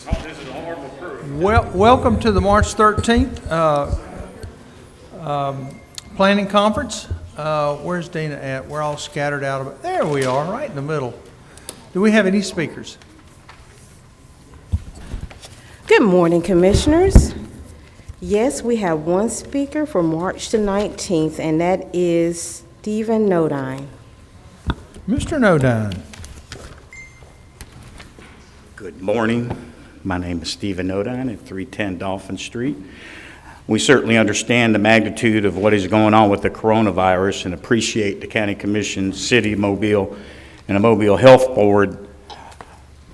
is a horrible proof. Welcome to the March 13th Planning Conference. Where's Dana at? We're all scattered out. There we are, right in the middle. Do we have any speakers? Good morning, Commissioners. Yes, we have one speaker for March the 19th, and that is Stephen Nodine. Mr. Nodine. Good morning. My name is Stephen Nodine at 310 Dolphin Street. We certainly understand the magnitude of what is going on with the coronavirus and appreciate the County Commission, City of Mobile, and the Mobile Health Board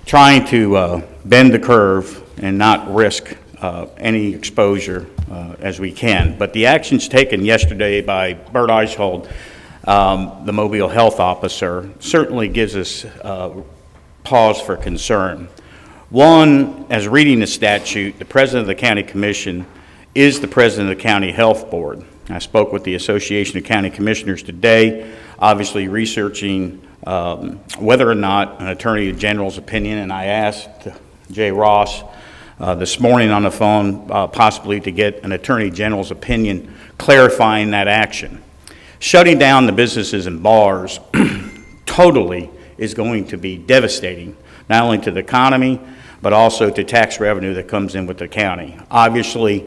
trying to bend the curve and not risk any exposure as we can. But the actions taken yesterday by Bert Eichhold, the Mobile Health Officer, certainly gives us pause for concern. One, as reading the statute, the President of the County Commission is the President of the County Health Board. I spoke with the Association of County Commissioners today, obviously researching whether or not an Attorney General's opinion, and I asked Jay Ross this morning on the phone possibly to get an Attorney General's opinion clarifying that action. Shutting down the businesses and bars totally is going to be devastating, not only to the economy, but also to tax revenue that comes in with the county. Obviously,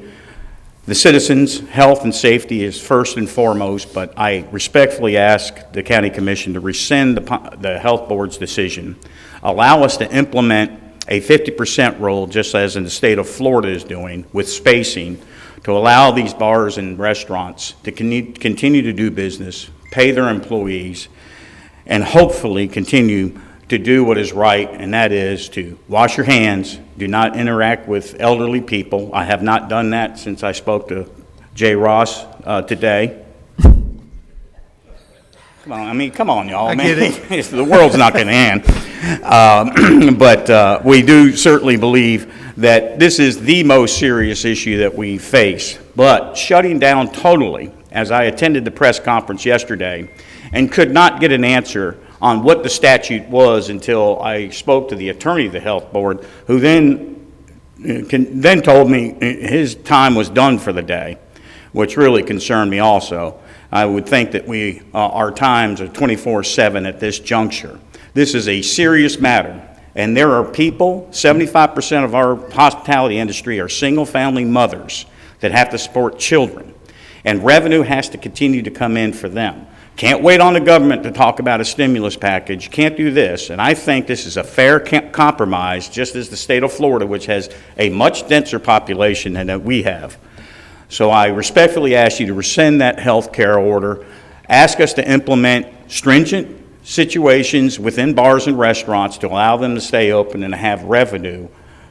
the citizens' health and safety is first and foremost, but I respectfully ask the County Commission to rescind the Health Board's decision, allow us to implement a 50% rule, just as in the state of Florida is doing, with spacing, to allow these bars and restaurants to continue to do business, pay their employees, and hopefully continue to do what is right, and that is to wash your hands, do not interact with elderly people. I have not done that since I spoke to Jay Ross today. Come on, y'all. I get it. The world's not going to end. But we do certainly believe that this is the most serious issue that we face. But shutting down totally, as I attended the press conference yesterday and could not get an answer on what the statute was until I spoke to the attorney of the Health Board, who then told me his time was done for the day, which really concerned me also. I would think that our times are 24/7 at this juncture. This is a serious matter, and there are people, 75% of our hospitality industry are single-family mothers that have to support children, and revenue has to continue to come in for them. Can't wait on the government to talk about a stimulus package. Can't do this. And I think this is a fair compromise, just as the state of Florida, which has a much denser population than we have. So I respectfully ask you to rescind that health care order. Ask us to implement stringent situations within bars and restaurants to allow them to stay open and to have revenue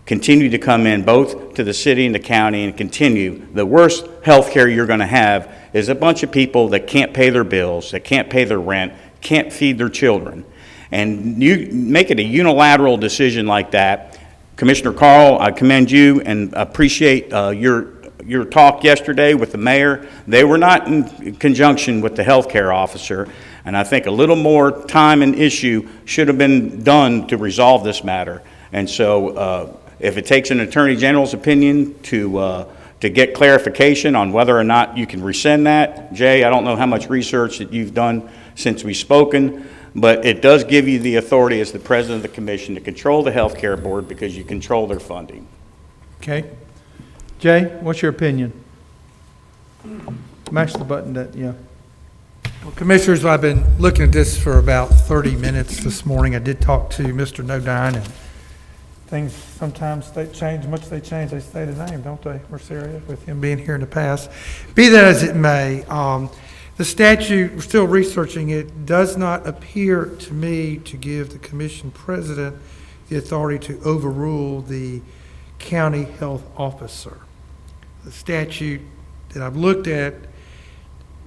continue to come in both to the city and the county and continue. The worst health care you're going to have is a bunch of people that can't pay their bills, that can't pay their rent, can't feed their children. And you make it a unilateral decision like that. Commissioner Carl, I commend you and appreciate your talk yesterday with the mayor. They were not in conjunction with the healthcare officer, and I think a little more time and issue should have been done to resolve this matter. And so if it takes an Attorney General's opinion to get clarification on whether or not you can rescind that, Jay, I don't know how much research that you've done since we've spoken, but it does give you the authority as the President of the Commission to control the Health Care Board because you control their funding. Okay. Jay, what's your opinion? Mash the button yeah. Well, Commissioners, I've been looking at this for about 30 minutes this morning. I did talk to Mr. Nodine, and things sometimes they change. Much they change, they stay the name, don't they, Merceria, with him being here in the past. Be that as it may, the statute, we're still researching it, does not appear to me to give the Commission President the authority to overrule the county health officer. The statute that I've looked at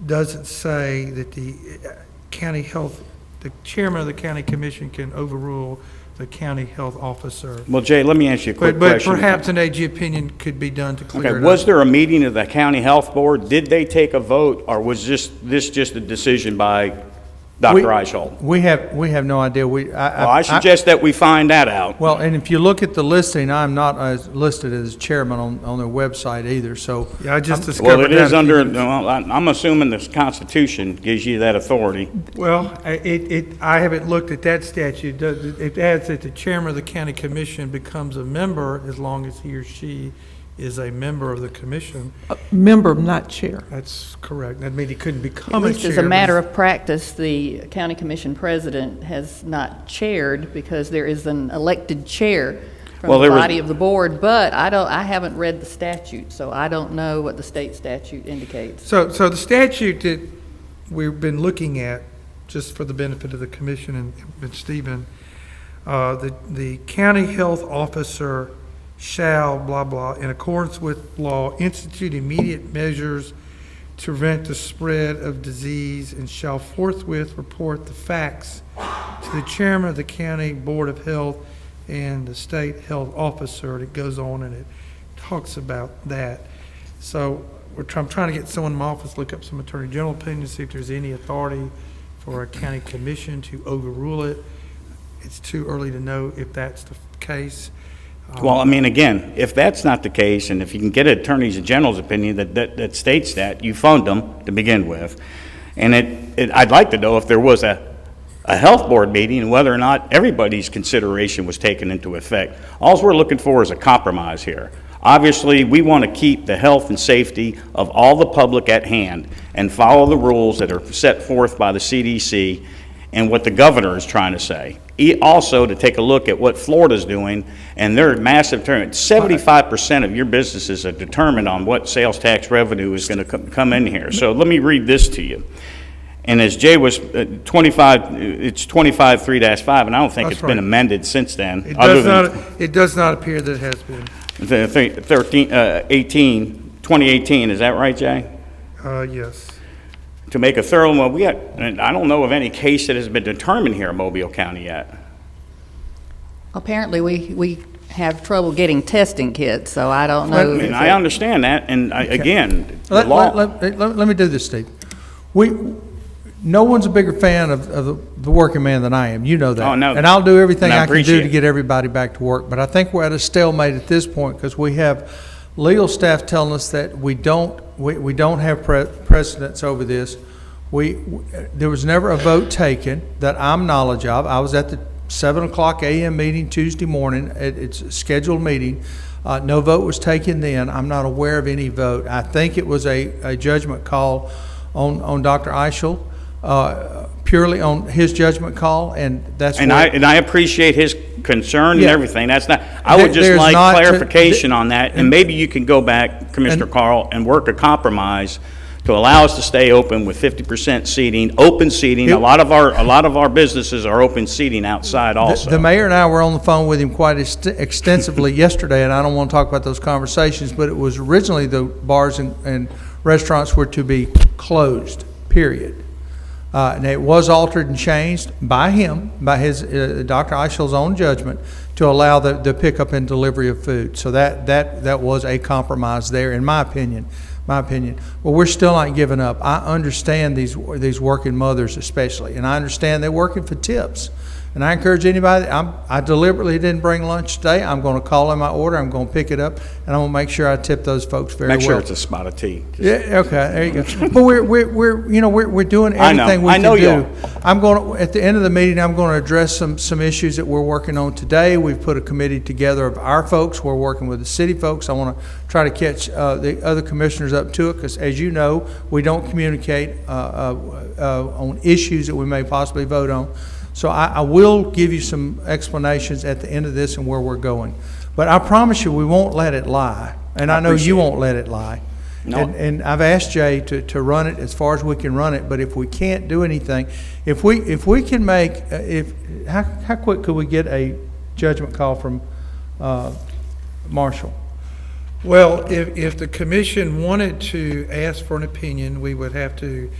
doesn't say that the chairman of the county commission can overrule the county health officer. Well, Jay, let me ask you a quick question. But perhaps an AG opinion could be done to clear it up. Was there a meeting of the county health board? Did they take a vote, or was this just a decision by Dr. Eichel? We have no idea. Well, I suggest that we find that out. Well, and if you look at the listing, I'm not as listed as chairman on their website either, so. Yeah, I just Well, discovered it is that. under, well, I'm assuming this Constitution gives you that authority. Well, I haven't looked at that statute. It adds that the chairman of the county commission becomes a member as long as he or she is a member of the commission. Member, not chair. That's correct. That means he couldn't At become a chair. least as a matter of practice, the county commission president has not chaired because there is an elected chair Well, from the there was- body of the board, but I haven't read the statute, so I don't know what the state statute indicates. So the statute that we've been looking at, just for the benefit of the commission and Stephen, the county health officer shall, blah, blah, in accordance with law, institute immediate measures to prevent the spread of disease and shall forthwith report the facts to the chairman of the county board of health and the state health officer. And it goes on and it talks about that. So I'm trying to get someone in my office to look up some attorney general opinions, see if there's any authority for a county commission to overrule it. It's too early to know if that's the case. Well, I mean, again, if that's not the case, and if you can get an attorney general's opinion that states that, you phoned them to begin with, and I'd like to know if there was a health board meeting and whether or not everybody's consideration was taken into effect. All we're looking for is a compromise here. Obviously, we want to keep the health and safety of all the public at hand and follow the rules that are set forth by the CDC and what the governor is trying to say. Also, to take a look at what Florida's doing, and their massive turn. 75% of your businesses are determined on what sales tax revenue is going to come in here. So let me read this to you. And as Jay was, it's 25-3-5, and I don't think That's it's been right. amended since then. It does not appear that it has been. 2018, is that right, Jay? Yes. To make a thorough, well, and I don't know of any case that has been determined here in Mobile County yet. Apparently, we have trouble getting testing kits, so I don't know. And I understand that, and again, the Let law. me do this, Steve. No one's a bigger fan of the working man than I am. You know that. Oh, no. And I'll do everything And I I can do appreciate to it. get everybody back to work. But I think we're at a stalemate at this point because we have legal staff telling us that we don't have precedence over this. There was never a vote taken that I'm knowledge of. I was at the 7:00 a.m. meeting Tuesday morning. It's a scheduled meeting. No vote was taken then. I'm not aware of any vote. I think it was a judgment call on Dr. Eichel, purely on his judgment call, and that's And I appreciate his concern and Yeah. everything. That's not, I would just There's like not to- clarification on that, and maybe you can go back, Commissioner Carl, and work a compromise to allow us to stay open with 50% seating, open seating. A lot of our businesses are open seating outside also. The mayor and I were on the phone with him quite extensively yesterday, and I don't want to talk about those conversations, but it was originally the bars and restaurants were to be closed, period. And it was altered and changed by him, by his, Dr. Eichel's own judgment, to allow the pickup and delivery of food. So that was a compromise there, in my opinion. Well, we're still not giving up. I understand these working mothers especially, and I understand they're working for tips. And I encourage anybody, I deliberately didn't bring lunch today. I'm going to call in my order, I'm going to pick it up, and I'm going to make sure I tip those folks very well. Make sure it's a spot of tea. Yeah, okay, there you go. But we're doing I know. everything we I know can you do. I'm going to, at the end of the meeting, I'm going to address some issues that we're working on today. We've put a committee together of our folks. We're working with the city folks. I want to try to catch the other commissioners up to it, because as you know, we don't communicate on issues that we may possibly vote on. So I will give you some explanations at the end of this and where we're going. But I promise you, we won't let it lie. And I know you won't let it lie. No. And I've asked Jay to run it as far as we can run it, but if we can't do anything, if we can make, how quick could we get a judgment call from Marshall? Well, if the commission wanted to ask for an opinion, we would have to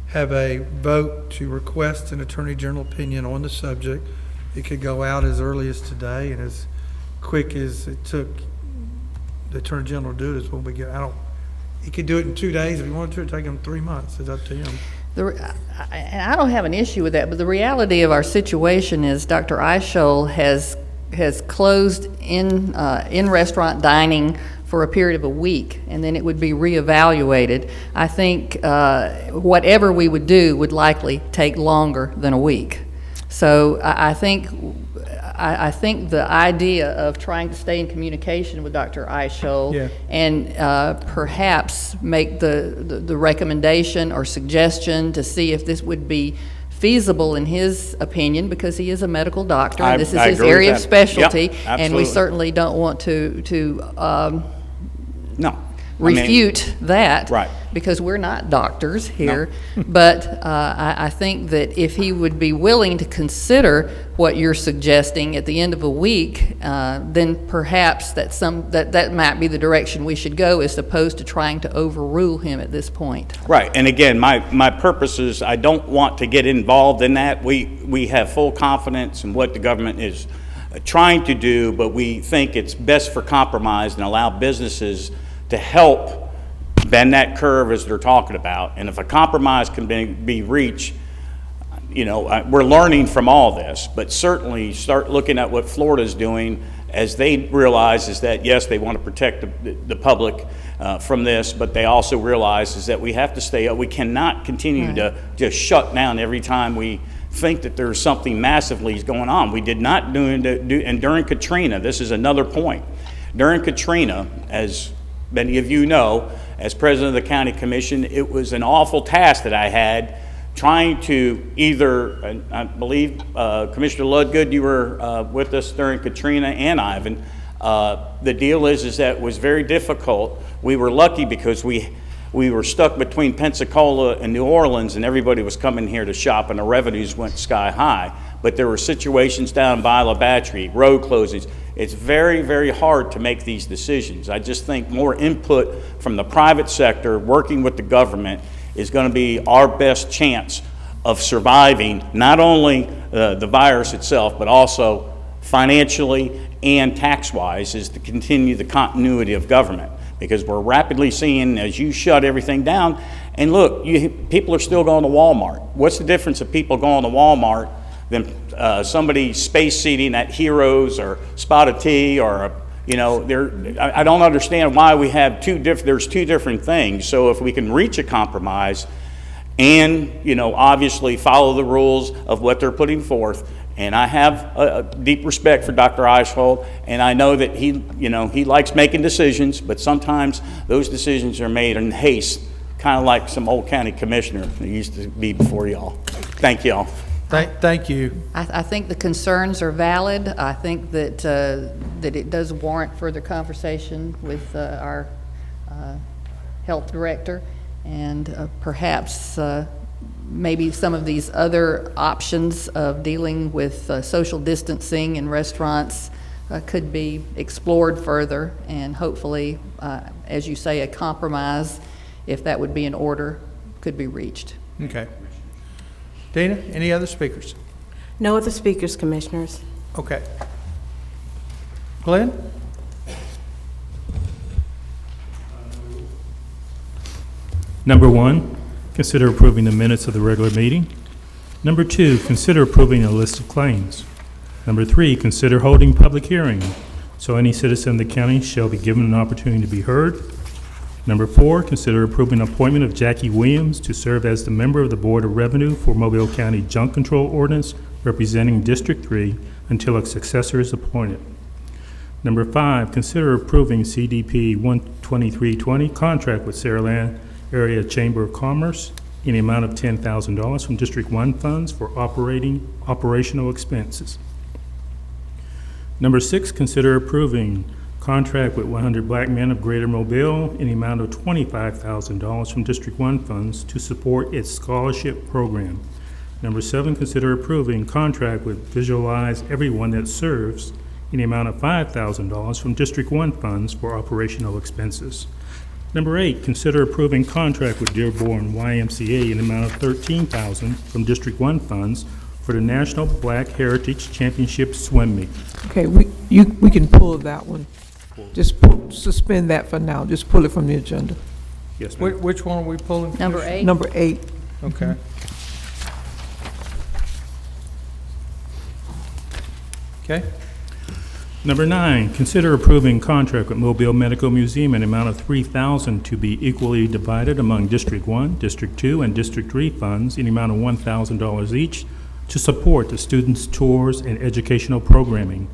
have a vote to request an attorney general opinion on the subject. It could go out as early as today, and as quick as it took the attorney general to do it is when we get. He could do it in 2 days if he wanted to. It'd take him 3 months. It's up to him. And I don't have an issue with that, but the reality of our situation is Dr. Eichel has closed in-restaurant dining for a period of a week, and then it would be reevaluated. I think whatever we would do would likely take longer than a week. So I think the idea of trying to stay in communication with Dr. Eichel Yeah. and perhaps make the recommendation or suggestion to see if this would be feasible in his opinion, because he is a medical doctor, and this is I his agree with area of that. specialty, Yep, and we absolutely. certainly don't want to No. I mean, refute that. Right. Because we're not doctors here. But I think that if he would be willing to consider what you're suggesting at the end of a week, then perhaps that might be the direction we should go, as opposed to trying to overrule him at this point. Right, and again, my purpose is, I don't want to get involved in that. We have full confidence in what the government is trying to do, but we think it's best for compromise and allow businesses to help bend that curve as they're talking about. And if a compromise can be reached, you know, we're learning from all this, but certainly start looking at what Florida's doing, as they realize is that, yes, they want to protect the public from this, but they also realize is that we have to stay up. We cannot continue to just shut down every time we think that there's something massively going on. We did not do, and during Katrina, this is another point. During Katrina, as many of you know, as president of the county commission, it was an awful task that I had trying to either, and I believe Commissioner Ludgood, you were with us during Katrina, and Ivan. The deal is that it was very difficult. We were lucky because we were stuck between Pensacola and New Orleans, and everybody was coming here to shop, and the revenues went sky high. But there were situations down by La Battery, road closings. It's very, very hard to make these decisions. I just think more input from the private sector, working with the government, is going to be our best chance of surviving not only the virus itself, but also financially and tax-wise, is to continue the continuity of government. Because we're rapidly seeing, as you shut everything down, and look, people are still going to Walmart. What's the difference of people going to Walmart than somebody space seating at Heroes or Spotted Tea, or you know, I don't understand why we have there's two different things. So if we can reach a compromise and, you know, obviously follow the rules of what they're putting forth, and I have a deep respect for Dr. Eichel, and I know that he likes making decisions, but sometimes those decisions are made in haste, kind of like some old county commissioner that used to be before y'all. Thank y'all. Thank you. I think the concerns are valid. I think that it does warrant further conversation with our health director, and perhaps maybe some of these other options of dealing with social distancing in restaurants could be explored further, and hopefully, as you say, a compromise, if that would be in order, could be reached. Okay. Dina, any other speakers? No other speakers, Commissioners. Okay. Glenn? Number 1, consider approving the minutes of the regular meeting. Number 2, consider approving a list of claims. Number 3, consider holding public hearing, so any citizen of the county shall be given an opportunity to be heard. Number 4, consider approving appointment of Jackie Williams to serve as the member of the Board of Revenue for Mobile County Junk Control Ordinance, representing District 3, until a successor is appointed. Number 5, consider approving CDP 12320 contract with Saraland Area Chamber of Commerce in the amount of $10,000 from District 1 funds for operational expenses. Number 6, consider approving contract with 100 Black Men of Greater Mobile in the amount of $25,000 from District 1 funds to support its scholarship program. Number 7, consider approving contract with Visualize Everyone That Serves in the amount of $5,000 from District 1 funds for operational expenses. Number 8, consider approving contract with Dearborn YMCA in the amount of $13,000 from District 1 funds for the National Black Heritage Championship Swim Meet. Okay, we can pull that one. Just suspend that for now. Just pull it from the agenda. Yes, ma'am. Which one are we pulling? Number 8? Number 8. Okay. Okay, Number 9, consider approving contract with Mobile Medical Museum in an amount of $3,000 to be equally divided among District 1, District 2, and District 3 funds in the amount of $1,000 each to support the students' tours and educational programming.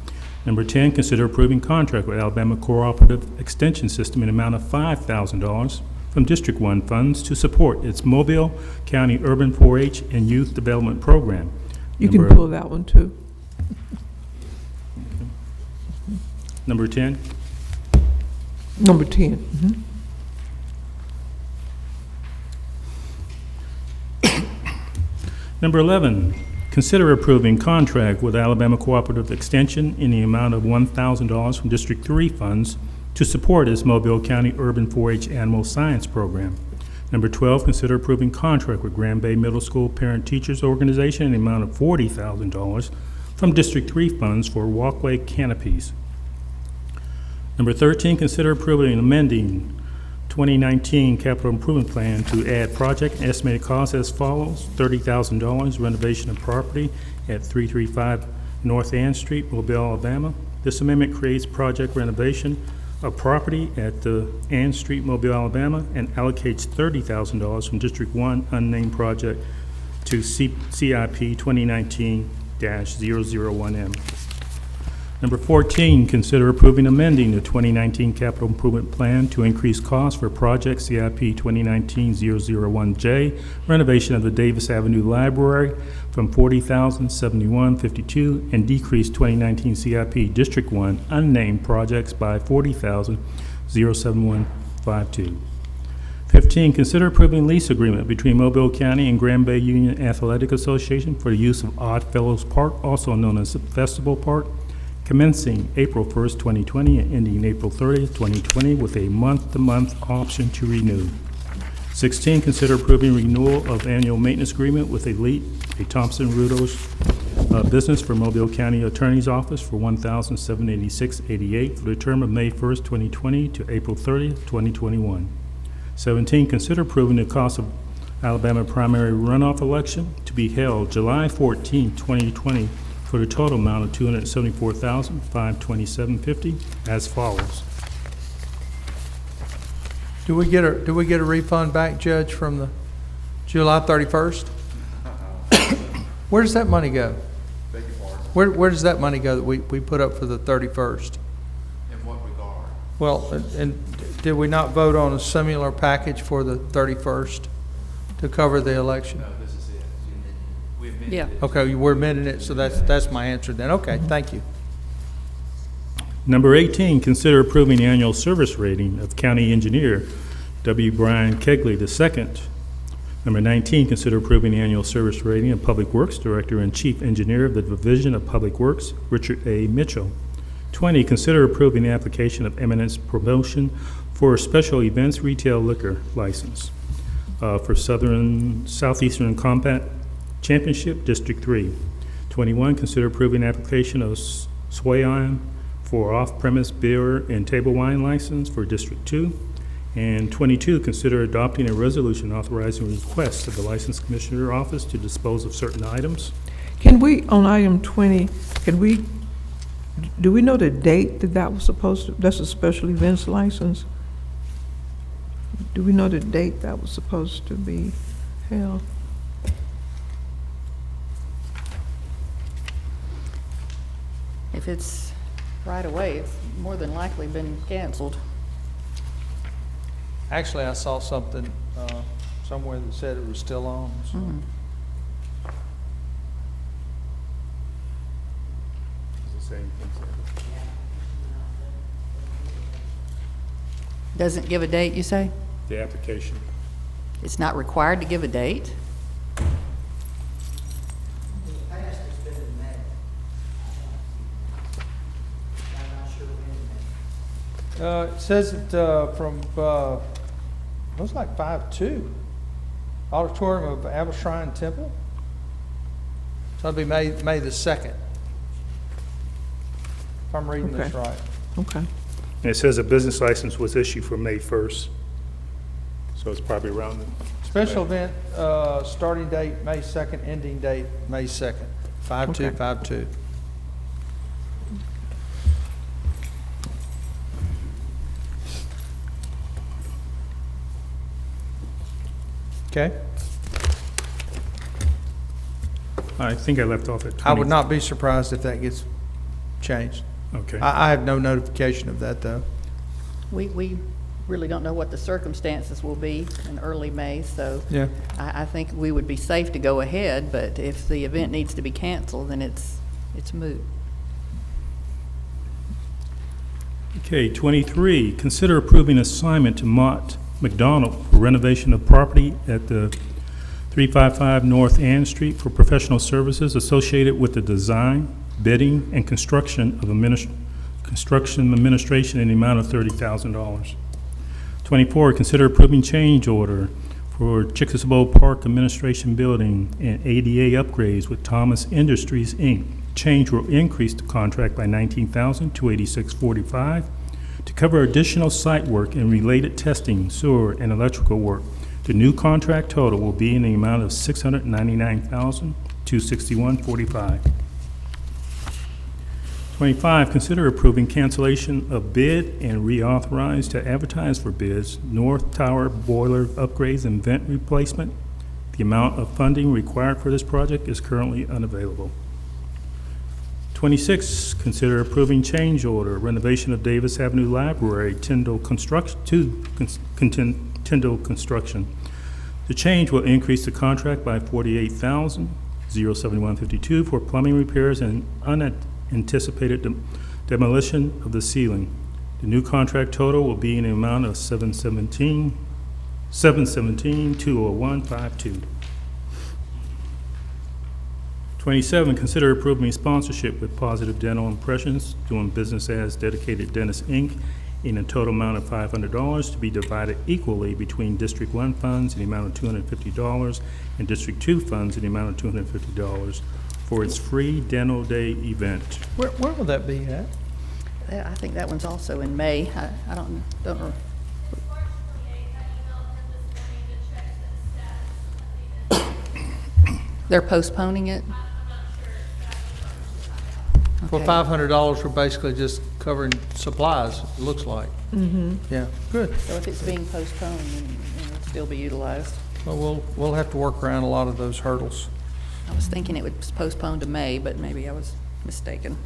Number 10, consider approving contract with Alabama Cooperative Extension System in an amount of $5,000 from District 1 funds to support its Mobile County Urban 4-H and Youth Development Program. You can Number- pull that one too. Number 10, Number 10. Number 11, consider approving contract with Alabama Cooperative Extension in the amount of $1,000 from District 3 funds to support its Mobile County Urban 4-H Animal Science Program. Number 12, consider approving contract with Grand Bay Middle School Parent Teachers Organization in the amount of $40,000 from District 3 funds for walkway canopies. Number 13, consider approving and amending 2019 capital improvement plan to add project and estimated costs as follows: $30,000 renovation of property at 335 North Ann Street, Mobile, Alabama. This amendment creates project renovation of property at the Ann Street, Mobile, Alabama, and allocates $30,000 from District 1 unnamed project to CIP 2019-001M. Number 14, consider approving amending the 2019 capital improvement plan to increase costs for project CIP 2019-001J renovation of the Davis Avenue Library from $40,071.52 and decrease 2019 CIP District 1 unnamed projects by $40,071.52. 15, consider approving lease agreement between Mobile County and Grand Bay Union Athletic Association for the use of Odd Fellows Park, also known as Festival Park, commencing April 1st, 2020 and ending April 30th, 2020 with a month-to-month option to renew. 16, consider approving renewal of annual maintenance agreement with Elite, a Thompson Rudos business for Mobile County Attorney's Office for $1,786.88 for the term of May 1st, 2020 to April 30th, 2021. 17, consider approving the cost of Alabama primary runoff election to be held July 14th, 2020 for the total amount of $274,527.50 as follows. do we get a refund back, Judge, from the July 31st? Where does that money go? Where does that money go that we put up for the 31st? In what regard? Well, and did we not vote on a similar package for the 31st to cover the election? No, this is it. We amended Yeah. it. Okay, we're amending it, so that's my answer then. Okay, thank you. Number 18, consider approving the annual service rating of County Engineer W. Brian Kegley II. Number 19, consider approving the annual service rating of Public Works Director and Chief Engineer of the Division of Public Works, Richard A. Mitchell. 20, consider approving the application of Eminence Promotion for a special events retail liquor license for Southeastern Combat Championship, District 3. 21, consider approving application of Swayon for off-premise beer and table wine license for District 2. And 22, consider adopting a resolution authorizing requests of the License Commissioner Office to dispose of certain items. Can we, on item 20, do we know the date that was supposed to, that's a special events license? Do we know the date that was supposed to be held? If it's right away, it's more than likely been canceled. Actually, I saw something somewhere that said it was still on. So. Doesn't give a date, you say? The application. It's not required to give a date? It says it from, looks like 5/2, Auditorium of Abba Shrine Temple. So it'll be May the 2nd, if I'm reading this Okay. right. Okay. And it says a business license was issued for May 1st, so it's probably around the Special event, starting date, May 2nd, ending date, May 2nd, 5/2/5/2. Okay? I think I left off at 20. I would not be surprised if that gets changed. Okay. I have no notification of that, though. We really don't know what the circumstances will be in early May, so Yeah. I think we would be safe to go ahead, but if the event needs to be canceled, then it's moot. Okay, 23, consider approving assignment to Mott McDonald for renovation of property at the 355 North Ann Street for professional services associated with the design, bidding, and construction of construction administration in the amount of $30,000. 24, consider approving change order for Chickasaw Park Administration Building and ADA upgrades with Thomas Industries, Inc. Change will increase the contract by $19,000 to $86.45 to cover additional site work and related testing, sewer, and electrical work. The new contract total will be in the amount of $699,261.45. 25, consider approving cancellation of bid and reauthorize to advertise for bids North Tower boiler upgrades and vent replacement. The amount of funding required for this project is currently unavailable. 26, consider approving change order renovation of Davis Avenue Library, Tyndall Construction. The change will increase the contract by $48,071.52 for plumbing repairs and unanticipated demolition of the ceiling. The new contract total will be in the amount of $717,201.52. 27, consider approving sponsorship with Positive Dental Impressions, doing business as Dedicated Dentist, Inc., in a total amount of $500 to be divided equally between District 1 funds in the amount of $250 and District 2 funds in the amount of $250 for its free dental day event. Where will that be at? I think that one's also in May. I don't know. They're postponing it? For Okay. $500, we're basically just covering supplies, it looks like. Mm-hmm. Yeah, good. So if it's being postponed, then it'll still be utilized. Well, we'll have to work around a lot of those hurdles. I was thinking it was postponed to May, but maybe I was mistaken.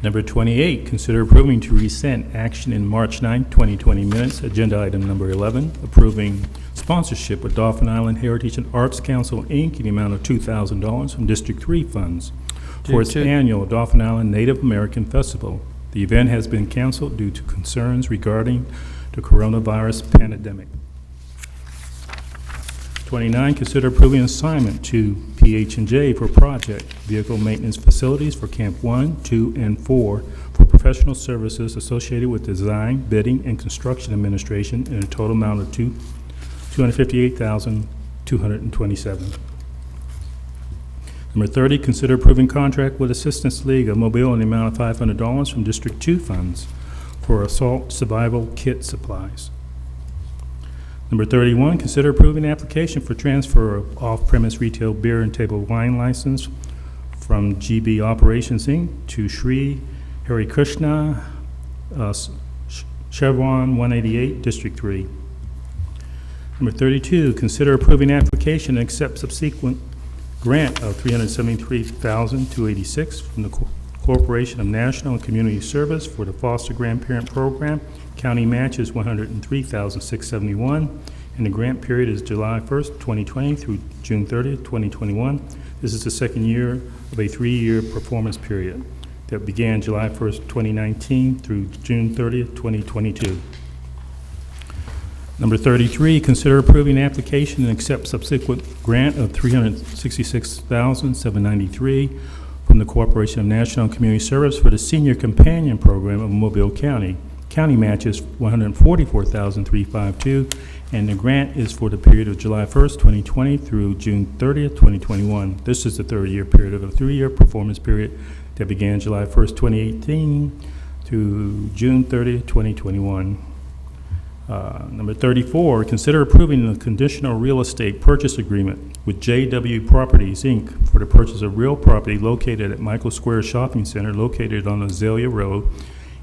Number 28, consider approving to rescind action in March 9, 2020 minutes, agenda item number 11, approving sponsorship with Dauphin Island Heritage and Arts Council, Inc., in the amount of $2,000 from District 3 funds for its annual Dauphin Island Native American Festival. The event has been canceled due to concerns regarding the coronavirus pandemic. 29, consider approving assignment to PH&J for project vehicle maintenance facilities for Camp 1, 2, and 4 for professional services associated with design, bidding, and construction administration in a total amount of $258,227. Number 30, consider approving contract with Assistance League of Mobile in the amount of $500 from District 2 funds for assault survival kit supplies. Number 31, consider approving application for transfer of off-premise retail beer and table wine license from GB Operations, Inc. to Sri Hari Krishna, Chevron 188, District 3. Number 32, consider approving application and accept subsequent grant of $373,286 from the Corporation of National and Community Service for the Foster Grandparent Program. County match is $103,671, and the grant period is July 1st, 2020 through June 30th, 2021. This is the second year of a 3-year performance period that began July 1st, 2019 through June 30th, 2022. Number 33, consider approving application and accept subsequent grant of $366,793 from the Corporation of National and Community Service for the Senior Companion Program of Mobile County. County match is $144,352, and the grant is for the period of July 1st, 2020 through June 30th, 2021. This is the third year period of a 3-year performance period that began July 1st, 2018 through June 30th, 2021. Number 34, consider approving the conditional real estate purchase agreement with JW Properties, Inc. for the purchase of real property located at Michael Square Shopping Center, located on Azalea Road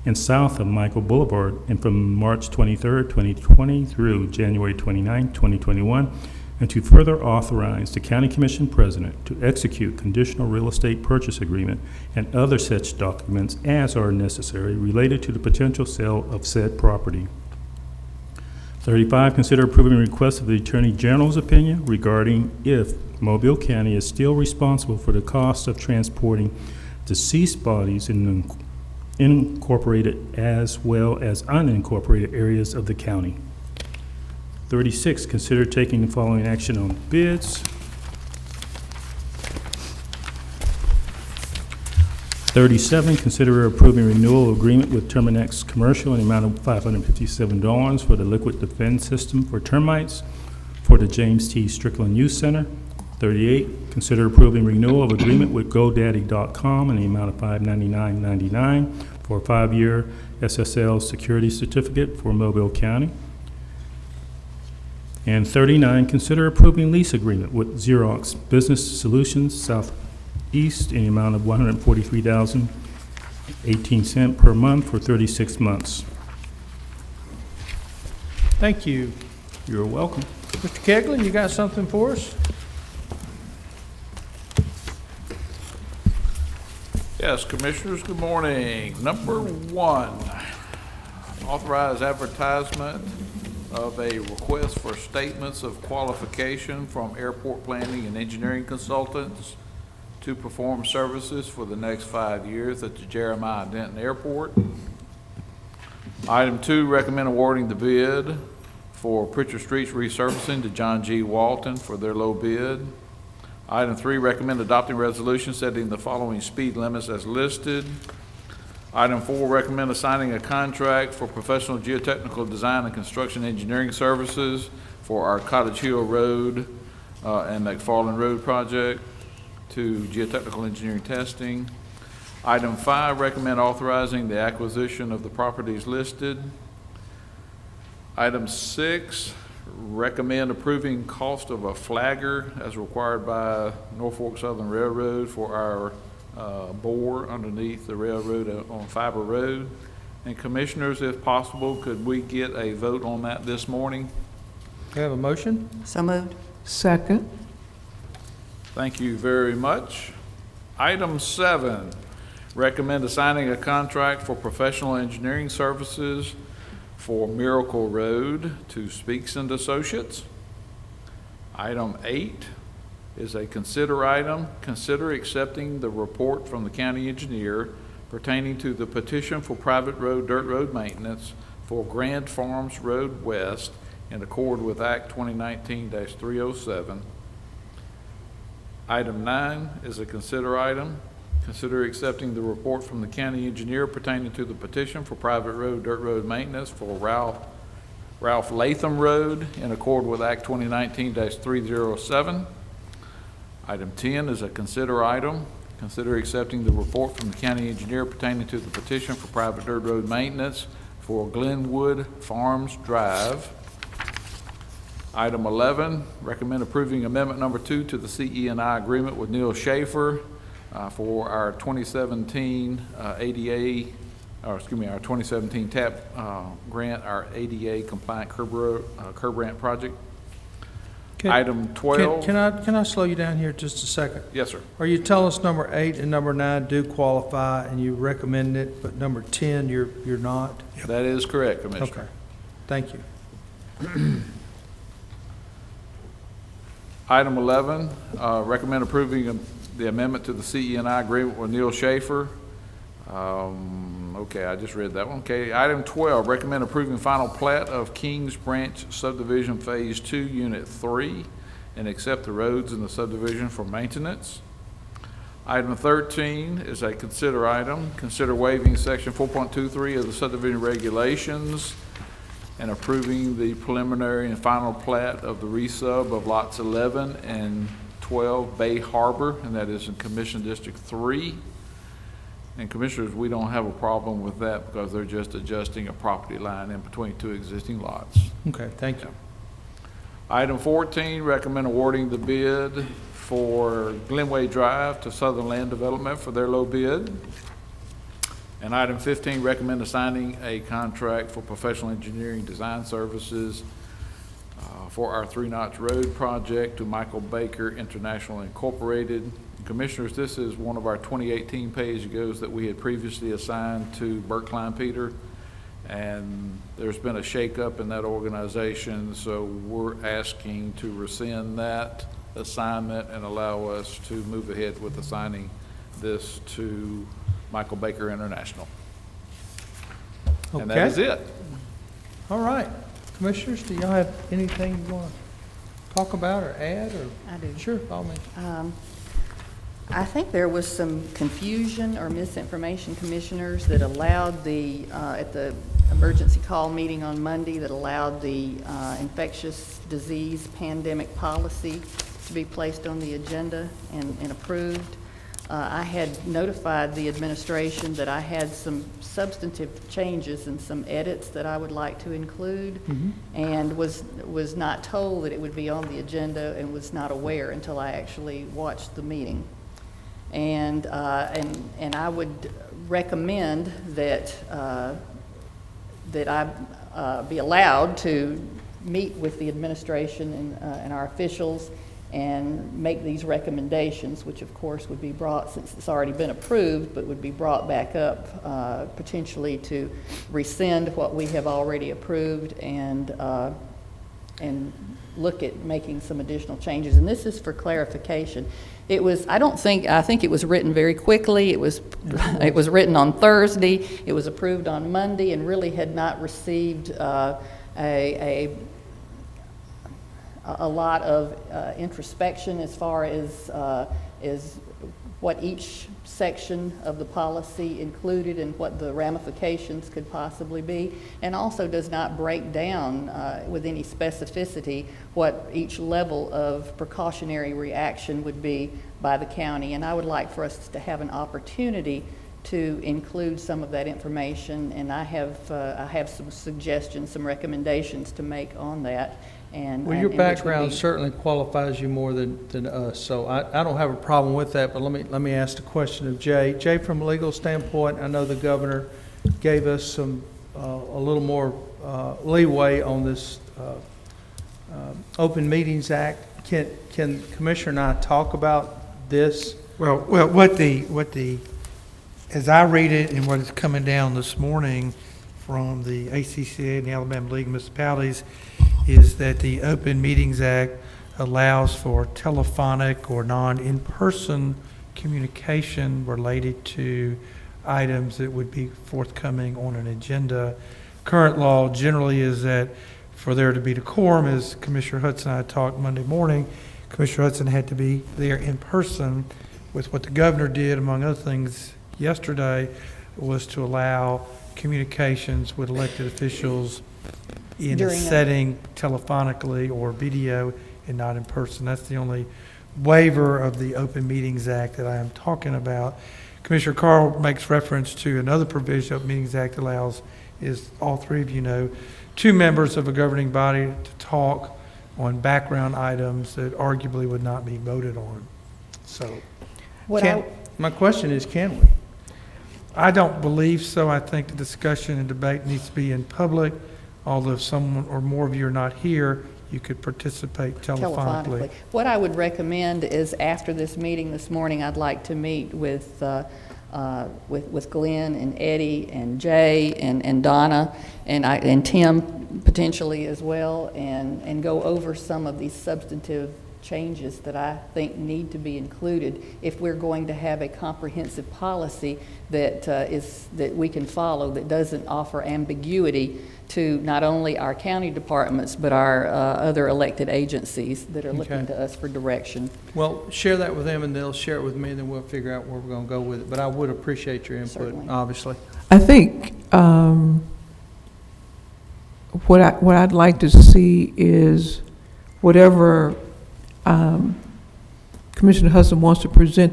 and south of Michael Boulevard, and from March 23, 2020 through January 29, 2021, and to further authorize the County Commission President to execute conditional real estate purchase agreement and other such documents as are necessary related to the potential sale of said property. 35, consider approving a request of the Attorney General's opinion regarding if Mobile County is still responsible for the cost of transporting deceased bodies in incorporated as well as unincorporated areas of the county. 36, consider taking the following action on bids. 37, consider approving renewal agreement with Terminex Commercial in the amount of $557 for the liquid defense system for termites for the James T. Strickland Youth Center. 38, consider approving renewal of agreement with GoDaddy.com in the amount of $599.99 for a 5-year SSL security certificate for Mobile County. And 39, consider approving lease agreement with Xerox Business Solutions Southeast in the amount of $143,018 per month for 36 months. Thank you. You're welcome. Mr. Keglin, you got something for us? Yes, Commissioners, good morning. Number 1, authorize advertisement of a request for statements of qualification from airport planning and engineering consultants to perform services for the next 5 years at the Jeremiah Denton Airport. Item 2, recommend awarding the bid for Pritchard Streets resurfacing to John G. Walton for their low bid. Item 3, recommend adopting resolution setting the following speed limits as listed. Item 4, recommend assigning a contract for professional geotechnical design and construction engineering services for our Cottage Hill Road and McFarland Road project to geotechnical engineering testing. Item 5, recommend authorizing the acquisition of the properties listed. Item 6, recommend approving cost of a flagger as required by Norfolk Southern Railroad for our bore underneath the railroad on Fiber Road. And Commissioners, if possible, could we get a vote on that this morning? We have a motion? So moved. Second. Thank you very much. Item 7, recommend assigning a contract for professional engineering services for Miracle Road to Speaks and Associates. Item 8 is a consider item. Consider accepting the report from the county engineer pertaining to the petition for private road, dirt road maintenance for Grand Farms Road West in accord with Act 2019-307. Item 9 is a consider item. Consider accepting the report from the county engineer pertaining to the petition for private road, dirt road maintenance for Ralph Latham Road in accord with Act 2019-307. Item 10 is a consider item. Consider accepting the report from the county engineer pertaining to the petition for private dirt road maintenance for Glenwood Farms Drive. Item 11, recommend approving amendment number 2 to the CE&I agreement with Neil Schaefer for our 2017 our 2017 TAP grant, our ADA compliant curb ramp project. Item 12. Can I slow you down here just a second? Yes, sir. Are you telling us number 8 and number 9 do qualify and you recommend it, but number 10 you're not? That is correct, Commissioner. Okay, thank you. Item 11, recommend approving the amendment to the CE&I agreement with Neil Schaefer. Okay, I just read that one. Okay, item 12, recommend approving final plat of Kings Branch Subdivision Phase 2, Unit 3, and accept the roads in the subdivision for maintenance. Item 13 is a consider item. Consider waiving section 4.23 of the subdivision regulations and approving the preliminary and final plat of the resub of lots 11 and 12 Bay Harbor, and that is in Commission District 3. And Commissioners, we don't have a problem with that because they're just adjusting a property line in between two existing lots. Okay, thank you. Item 14, recommend awarding the bid for Glenway Drive to Southern Land Development for their low bid. And item 15, recommend assigning a contract for professional engineering design services for our Three Notch Road project to Michael Baker International Incorporated. Commissioners, this is one of our 2018 pay-as-you-goes that we had previously assigned to Burt Klein Peter. And there's been a shakeup in that organization, so we're asking to rescind that assignment and allow us to move ahead with assigning this to Michael Baker International. And that Okay. is it. All right. Commissioners, do y'all have anything you want to talk about or add, or? I do. Sure, by all means. I think there was some confusion or misinformation, Commissioners, that allowed the, at the emergency call meeting on Monday, that allowed the infectious disease pandemic policy to be placed on the agenda and approved. I had notified the administration that I had some substantive changes and some edits that I would like to include, and was not told that it would be on the agenda, and was not aware until I actually watched the meeting. And I would recommend that that I be allowed to meet with the administration and our officials and make these recommendations, which of course would be brought, since it's already been approved, but would be brought back up potentially to rescind what we have already approved and look at making some additional changes. And this is for clarification. It was, I think it was written very quickly. It was written on Thursday. It was approved on Monday and really had not received a lot of introspection as far as what each section of the policy included and what the ramifications could possibly be, and also does not break down with any specificity what each level of precautionary reaction would be by the county. And I would like for us to have an opportunity to include some of that information, and I have some suggestions, some recommendations to make on that. Well, your background certainly qualifies you more than us, so I don't have a problem with that, but let me ask the question of Jay. Jay, from a legal standpoint, I know the governor gave us some, a little more leeway on this Open Meetings Act. Can Commissioner and I talk about this? Well, what the, as I read it and what is coming down this morning from the ACCA and the Alabama League of Municipalities, is that the Open Meetings Act allows for telephonic or in-person communication related to items that would be forthcoming on an agenda. Current law generally is that for there to be decorum, as Commissioner Hudson and I talked Monday morning, Commissioner Hudson had to be there in person. With what the governor did, among other things, yesterday, was to allow communications with elected officials in a setting telephonically or video and not in person. That's the only waiver of the Open Meetings Act that I am talking about. Commissioner Carl makes reference to another provision the Open Meetings Act allows, is all three of you know, two members of a governing body to talk on background items that arguably would not be voted on. So My question is, can we? I don't believe so. I think the discussion and debate needs to be in public. Although if someone or more of you are not here, you could participate telephonically. What I would recommend is after this meeting this morning, I'd like to meet with Glenn and Eddie and Jay and Donna and Tim potentially as well, and go over some of these substantive changes that I think need to be included if we're going to have a comprehensive policy that that we can follow, that doesn't offer ambiguity to not only our county departments, but our other elected agencies that are looking to us for direction. Well, share that with them, and they'll share it with me, and then we'll figure out where we're going to go with it. But I would appreciate your input, Certainly. obviously. I think what I'd like to see is whatever Commissioner Hudson wants to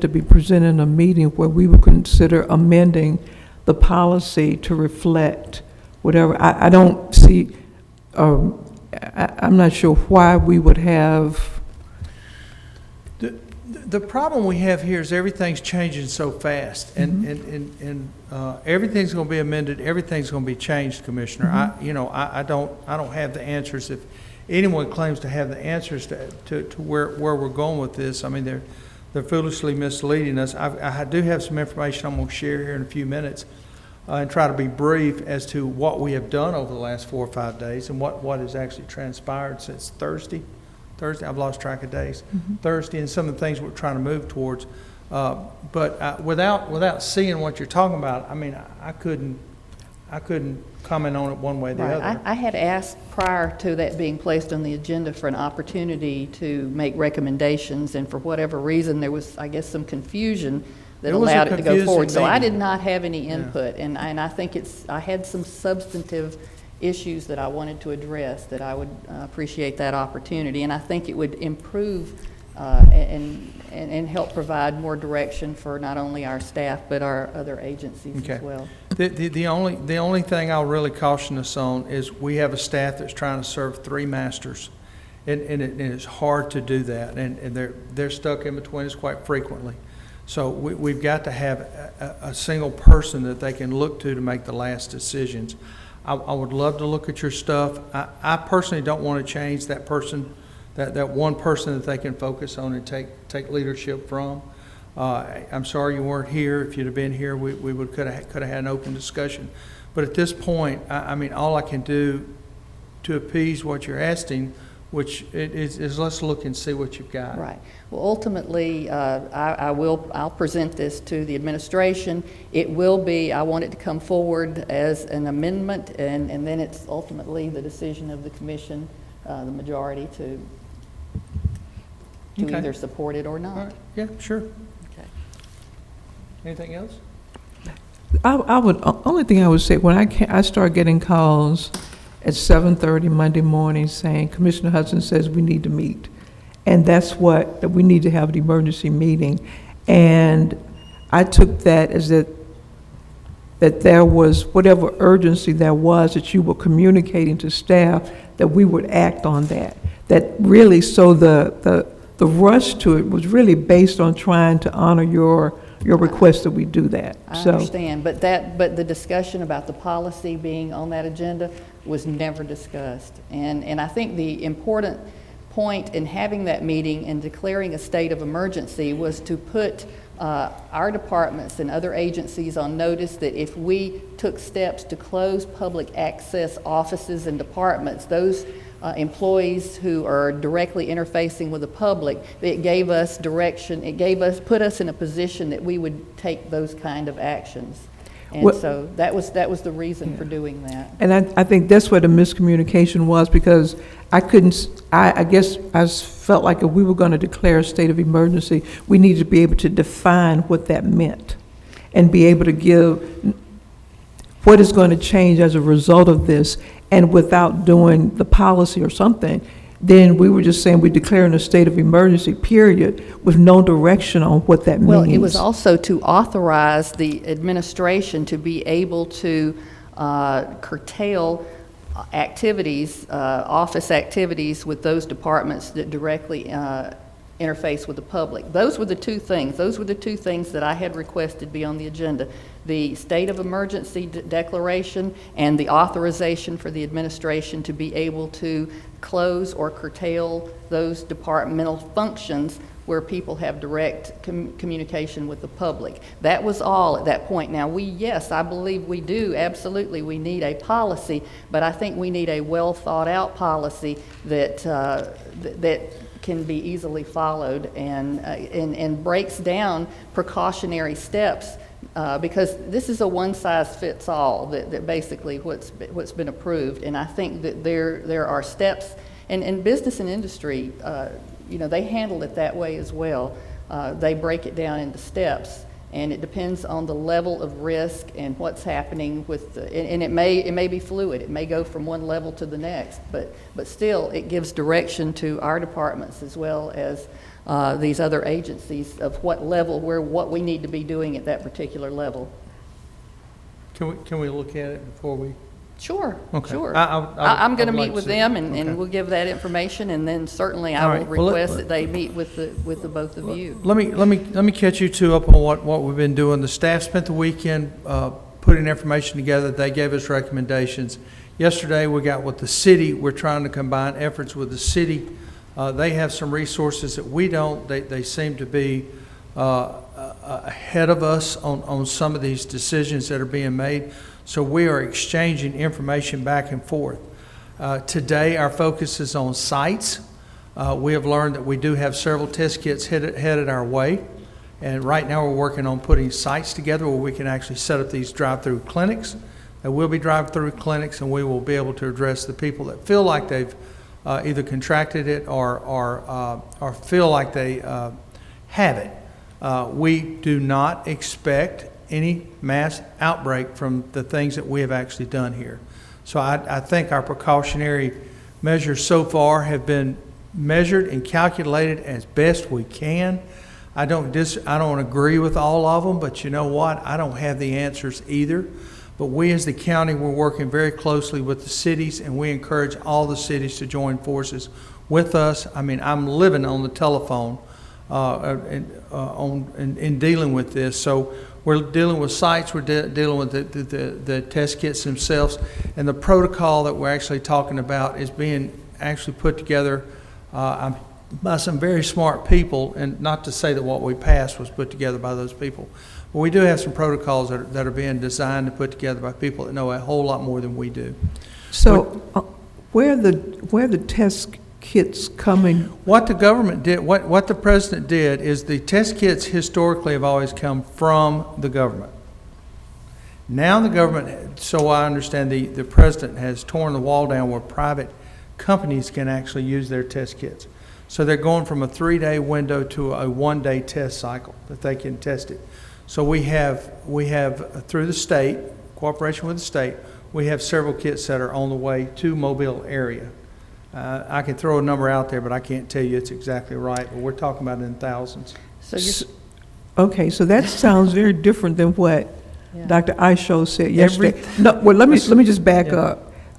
be presented in a meeting where we would consider amending the policy to reflect whatever. I don't see, I'm not sure why we would have, The problem we have here is everything's changing so fast, and everything's going to be amended, everything's going to be changed, Commissioner. I don't have the answers. If anyone claims to have the answers to where we're going with this, I mean, they're foolishly misleading us. I do have some information I'm going to share here in a few minutes, and try to be brief as to what we have done over the last 4 or 5 days and what has actually transpired since Thursday, I've lost track of days. Thursday, and some of the things we're trying to move towards. But without seeing what you're talking about, I mean, I couldn't comment on it one way or the Right. other. I had asked prior to that being placed on the agenda for an opportunity to make recommendations, and for whatever reason, there was, I guess, some confusion that It was a allowed it to go confusing forward. So I meeting. did not have any input, and I think I had some substantive issues that I wanted to address, that I would appreciate that opportunity, and I think it would improve and help provide more direction for not only our staff, but our other agencies Okay. as well. The only thing I'll really caution us on is we have a staff that's trying to serve 3 masters, and it's hard to do that, and they're stuck in between us quite frequently. So we've got to have a single person that they can look to make the last decisions. I would love to look at your stuff. I personally don't want to change that person, that one person that they can focus on and take leadership from. I'm sorry you weren't here. If you'd have been here, we could have had an open discussion. But at this point, I mean, all I can do to appease what you're asking, which is let's look and see what you've got. Right. Well, ultimately, I'll present this to the administration. It will be, I want it to come forward as an amendment, and then it's ultimately the decision of the commission, the majority, to Okay. either support it or All not. right. Yeah, sure. Okay. Anything else? only thing I would say, when I start getting calls at 7:30 Monday morning saying, Commissioner Hudson says we need to meet. And that we need to have an emergency meeting. And I took that as that there was whatever urgency there was that you were communicating to staff, that we would act on that. That really, so the rush to it was really based on trying to honor your request that we do that. I So, understand, but the discussion about the policy being on that agenda was never discussed. And I think the important point in having that meeting and declaring a state of emergency was to put our departments and other agencies on notice that if we took steps to close public access offices and departments, those employees who are directly interfacing with the public, it gave us direction, put us in a position that we would take those kind of actions. And Well- so that was the reason for doing that. and I think that's where the miscommunication was, because I guess I felt like if we were going to declare a state of emergency, we needed to be able to define what that meant and be able to give what is going to change as a result of this, and without doing the policy or something, then we were just saying we're declaring a state of emergency, period, with no direction on what that means. Well, it was also to authorize the administration to be able to curtail activities, office activities with those departments that directly interface with the public. Those were the two things. Those were the two things that I had requested be on the agenda: the state of emergency declaration and the authorization for the administration to be able to close or curtail those departmental functions where people have direct communication with the public. That was all at that point. Now, yes, I believe we do, absolutely, we need a policy, but I think we need a well-thought-out policy that can be easily followed and breaks down precautionary steps, because this is a one-size-fits-all, that basically what's been approved. And I think that there are steps, and business and industry, they handle it that way as well. They break it down into steps, and it depends on the level of risk and what's happening with the, and it may be fluid. It may go from one level to the next, but still, it gives direction to our departments as well as these other agencies of what level, what we need to be doing at that particular level. Can we look at it before we? Sure, Okay. sure. I I'm going to would like meet to with see- them, okay. and we'll give that information, and then certainly All I right. will Well, request that they meet with the both of you. Let me catch you two up on what we've been doing. The staff spent the weekend putting information together. They gave us recommendations. Yesterday, we got with the city. We're trying to combine efforts with the city. They have some resources that we don't. They seem to be ahead of us on some of these decisions that are being made. So we are exchanging information back and forth. Today, our focus is on sites. We have learned that we do have several test kits headed our way. And right now, we're working on putting sites together where we can actually set up these drive-through clinics. There will be drive-through clinics, and we will be able to address the people that feel like they've either contracted it or feel like they have it. We do not expect any mass outbreak from the things that we have actually done here. So I think our precautionary measures so far have been measured and calculated as best we can. I don't agree with all of them, but you know what? I don't have the answers either. But we as the county, we're working very closely with the cities, and we encourage all the cities to join forces with us. I mean, I'm living on the telephone in dealing with this. So we're dealing with sites, we're dealing with the test kits themselves, and the protocol that we're actually talking about is being actually put together by some very smart people, and not to say that what we passed was put together by those people. But we do have some protocols that are being designed and put together by people that know a whole lot more than we do. So where the test kits coming? What the government did, what the president did is the test kits historically have always come from the government. Now the government, so I understand the president has torn the wall down where private companies can actually use their test kits. So they're going from a 3-day window to a 1-day test cycle that they can test it. So we have through the state, cooperation with the state, we have several kits that are on the way to Mobile area. I can throw a number out there, but I can't tell you it's exactly right, but we're talking about it in thousands. So you're, Okay, so that sounds very different than what Yeah. Dr. Isho said yesterday. No, well, let me just back Yeah.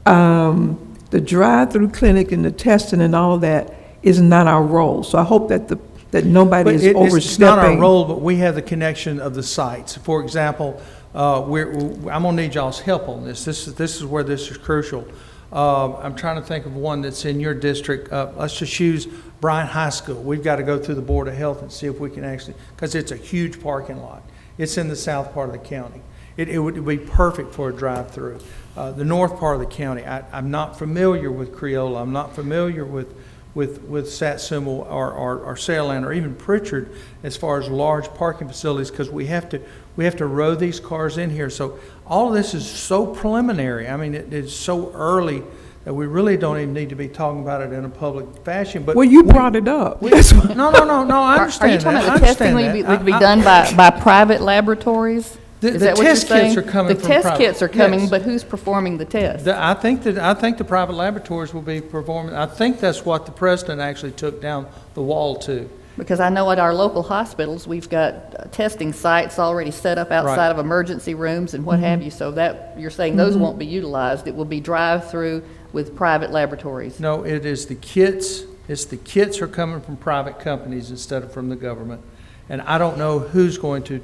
up. The drive-through clinic and the testing and all that is not our role. So I hope that nobody But is it's not our overstepping. role, but we have the connection of the sites. For example, I'm gonna need y'all's help on this. This is where this is crucial. I'm trying to think of one that's in your district. Let's just use Bryan High School. We've got to go through the Board of Health and see if we can actually, because it's a huge parking lot. It's in the south part of the county. It would be perfect for a drive-through. The north part of the county, I'm not familiar with Creola. I'm not familiar with Satsuma or Saleland or even Pritchard as far as large parking facilities, because we have to row these cars in here. So all of this is so preliminary. I mean, it's so early that we really don't even need to be talking about it in a public fashion. But Well, you brought it up. no, I are understand you talking that. about the testing would be done by private laboratories? The Is that what you're test kits saying? are coming from The test private- kits are coming, yes. but who's performing the test? I think the private laboratories will be performing. I think that's what the president actually took down the wall to. Because I know at our local hospitals, we've got testing sites already set up outside Right. of emergency rooms and what have you. So that, you're saying those won't be utilized. It will be drive-through with private laboratories. No, it is the kits. It's the kits are coming from private companies instead of from the government. And I don't know who's going to,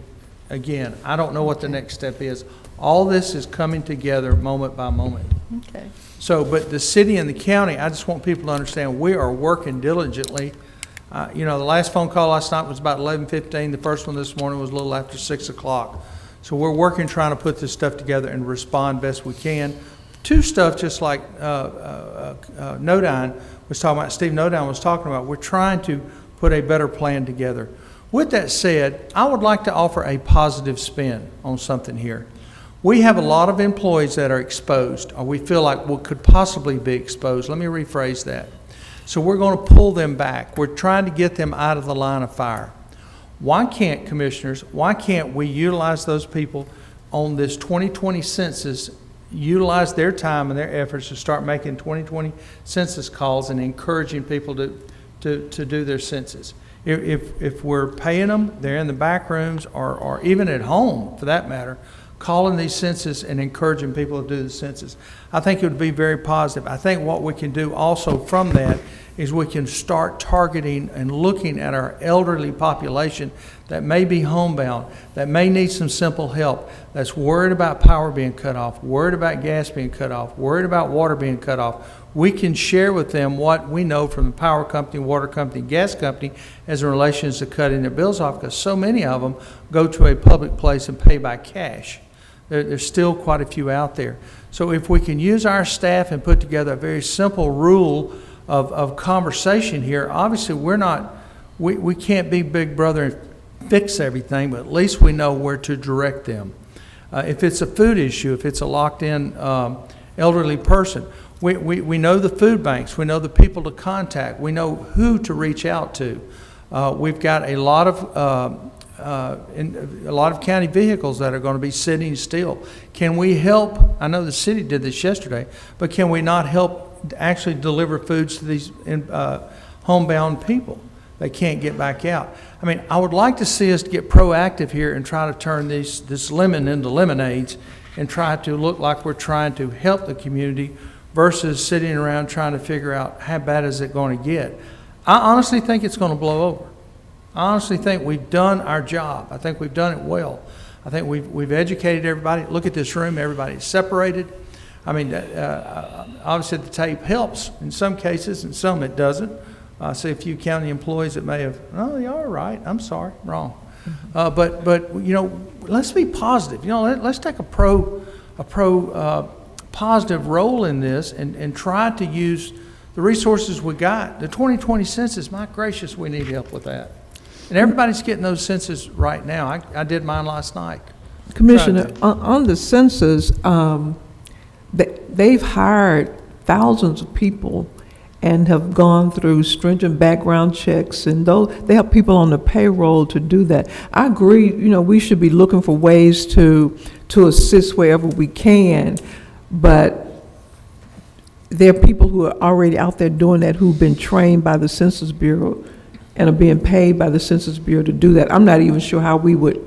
again, I don't know what the next step is. All this is coming together moment by moment. Okay. So, but the city and the county, I just want people to understand, we are working diligently. The last phone call last night was about 11:15. The first one this morning was a little after 6 o'clock. So we're working, trying to put this stuff together and respond best we can to stuff just like Nodine was talking about, Steve Nodine was talking about. We're trying to put a better plan together. With that said, I would like to offer a positive spin on something here. We have a lot of employees that are exposed, or we feel like could possibly be exposed. Let me rephrase that. So we're going to pull them back. We're trying to get them out of the line of fire. Why can't, commissioners, why can't we utilize those people on this 2020 census, utilize their time and their efforts to start making 2020 census calls and encouraging people to do their census? If we're paying them, they're in the back rooms or even at home, for that matter, calling these census and encouraging people to do the census. I think it would be very positive. I think what we can do also from that is we can start targeting and looking at our elderly population that may be homebound, that may need some simple help, that's worried about power being cut off, worried about gas being cut off, worried about water being cut off. We can share with them what we know from the power company, water company, gas company as in relation to cutting their bills off, because so many of them go to a public place and pay by cash. There's still quite a few out there. So if we can use our staff and put together a very simple rule of conversation here, obviously we can't be big brother and fix everything, but at least we know where to direct them. If it's a food issue, if it's a locked-in elderly person, we know the food banks, we know the people to contact, we know who to reach out to. We've got a lot of county vehicles that are going to be sitting still. Can we help? I know the city did this yesterday, but can we not help actually deliver foods to these homebound people? They can't get back out. I mean, I would like to see us get proactive here and try to turn this lemon into lemonades and try to look like we're trying to help the community versus sitting around trying to figure out how bad is it going to get. I honestly think it's going to blow over. I honestly think we've done our job. I think we've done it well. I think we've educated everybody. Look at this room, everybody's separated. I mean, obviously the tape helps in some cases, and some it doesn't. I see a few county employees that may have, oh, you are right, I'm sorry, wrong. But you know, let's be positive. You know, let's take a positive role in this and try to use the resources we got. The 2020 census, my gracious, we need help with that. And everybody's getting those census right now. I did mine last night. Commissioner, on the census, they've hired thousands of people and have gone through stringent background checks, and they have people on the payroll to do that. I agree, you know, we should be looking for ways to assist wherever we can, but there are people who are already out there doing that who've been trained by the Census Bureau and are being paid by the Census Bureau to do that. I'm not even sure how we would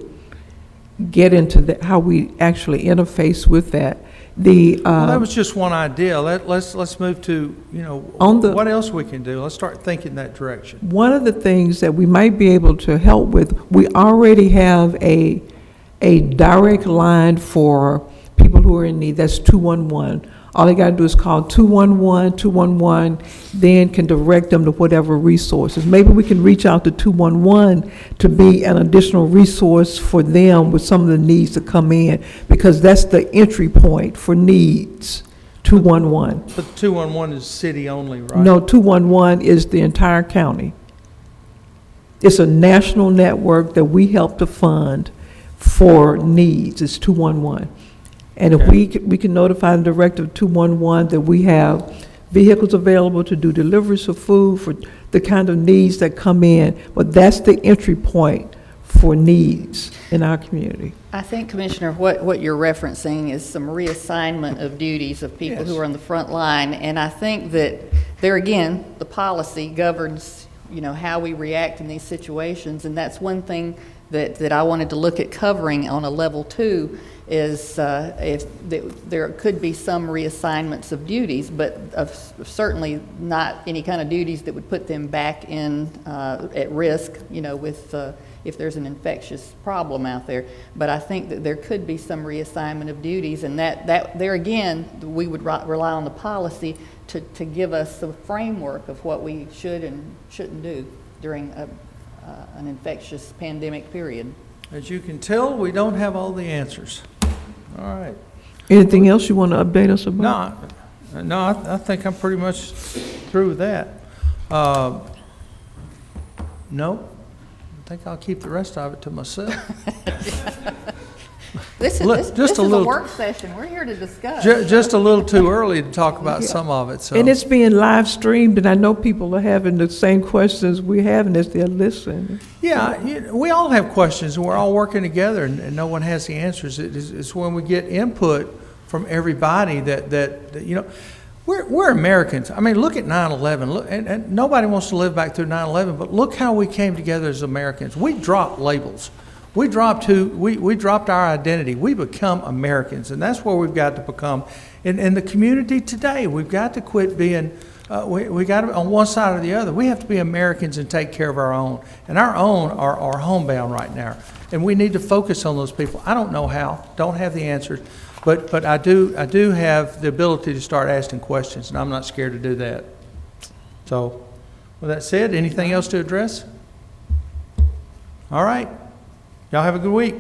get into that, how we actually interface with that. Well, that was just one idea. Let's move to, you know, what else we can do. Let's start thinking that direction. One of the things that we might be able to help with, we already have a direct line for people who are in need. That's 211. All they got to do is call 211, 211, then can direct them to whatever resources. Maybe we can reach out to 211 to be an additional resource for them with some of the needs that come in, because that's the entry point for needs, 211. But 211 is city only, right? No, 211 is the entire county. It's a national network that we help to fund for needs. It's 211. And if we can notify the director of 211 that we have vehicles available to do deliveries of food for the kind of needs that come in, but that's the entry point for needs in our community. I think, Commissioner, what you're referencing is some reassignment of duties of people who are on the front line, and I think that there again, the policy governs, you know, how we react in these situations, and that's one thing that I wanted to look at covering on a level 2 is if there could be some reassignments of duties, but certainly not any kind of duties that would put them back in at risk, you know, with if there's an infectious problem out there. But I think that there could be some reassignment of duties, and that there again, we would rely on the policy to give us the framework of what we should and shouldn't do during an infectious pandemic period. As you can tell, we don't have all the answers. All right. Anything else you want to update us about? No, I think I'm pretty much through with that. No, I think I'll keep the rest of it to myself. This Look, is, just this a is a little- work session. We're here to discuss. Just a little too early to talk about some of it, so. And it's being live streamed, and I know people are having the same questions we're having as they're listening. Yeah, we all have questions, and we're all working together, and no one has the answers. It's when we get input from everybody that you know, we're Americans. I mean, look at 9/11. Look, and nobody wants to live back through 9/11, but look how we came together as Americans. We dropped labels. We dropped our identity. We become Americans, and that's where we've got to become. In the community today, we've got to quit being, we got to, on one side or the other. We have to be Americans and take care of our own. And our own are homebound right now. And we need to focus on those people. I don't know how, don't have the answers, but I do have the ability to start asking questions, and I'm not scared to do that. So, with that said, anything else to address? All right. Y'all have a good week.